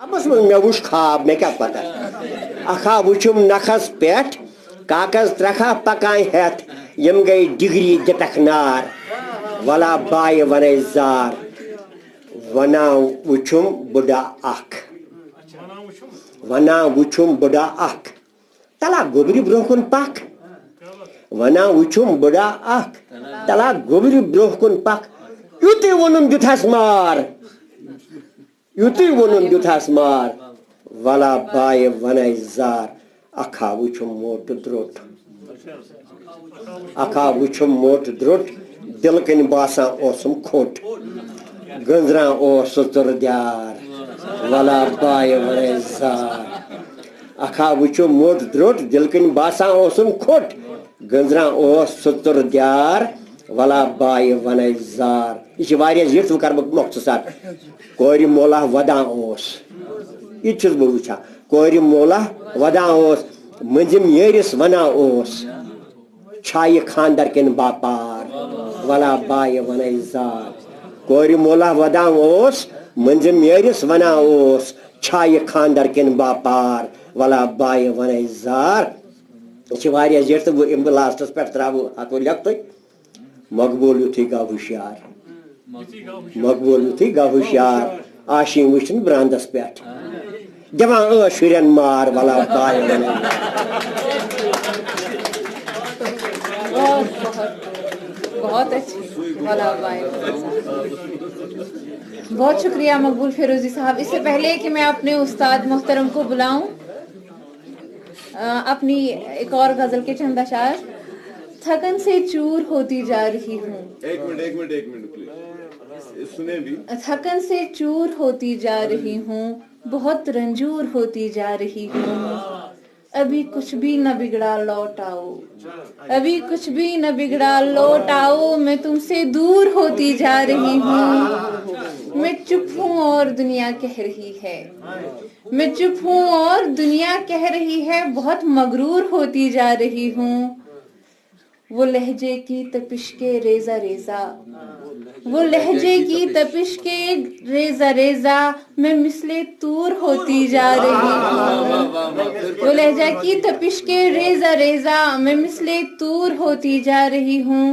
बस मे वुच खाब मे क्या पता अखा वुचुम नखस पेट काकज त्रखा पकान हेत यम गई डिग्री दितक नार वला बाय वने जार वना वुचुम बुढ़ा अख वना वुचुम बुढ़ा अख तला गोबरी ब्रोहकुन पक वना वुचुम बुढ़ा अख तला गोबरी ब्रोहकुन पक युति वनुम दुथस मार युति वनुम दुथस मार वला बाय वने जार अखा वुचुम मोट द्रोट अखा वुचुम मोट द्रोट दिल कन बासा ओसुम खोट गंजरा ओस सुतर द्यार वला बाय वने जार अखा वुचुम मोट द्रोट दिल कन बासा ओसुम खोट गंजरा ओस सुतर द्यार वला बाय वने जार ये वारिया जित वो कर मख्तसर कोरी मोला वदा ओस ये चीज बह वुचा कोरी मोला वदा ओस मंजिम येरिस वना ओस छाय खानदर किन बापार वला बाय वने जार कोरी मोला वदा ओस मंजिम येरिस वना ओस छाय खानदर किन बापार वला बाय वने जार ये वारिया जित वो लास्टस पे त्राव अत लख मकबूल युथी गा हुशियार मकबूल युथी गा हुशियार आशी वुचन ब्रांदस पे दिवान शुरन मार वला बाय बहुत अच्छी वला बाय। बहुत शुक्रिया मकबूल फिरोजी साहब। इससे पहले कि मैं अपने उस्ताद मोहतरम को बुलाऊं, अपनी एक और गजल के चंद अशार। थकन से चूर होती जा रही हूँ, एक मिनट प्लीज सुने भी। थकन से चूर होती जा रही हूँ, बहुत रंजूर होती जा रही हूँ। अभी कुछ भी न बिगड़ा लौट आओ, अभी कुछ भी न बिगड़ा लौट आओ। मैं तुमसे दूर होती जा रही हूँ, मैं चुप हूँ और दुनिया कह रही है, मैं चुप हूँ और दुनिया कह रही है। बहुत मगरूर होती जा रही हूँ। वो लहजे की तपिश के रेजा रेजा, वो लहजे की तपिश के रेजा रेजा, मैं मिसले तूर होती जा रही हूँ। वो लहजा की तपिश के रेजा रेजा, मैं मिसले तूर होती जा रही हूँ।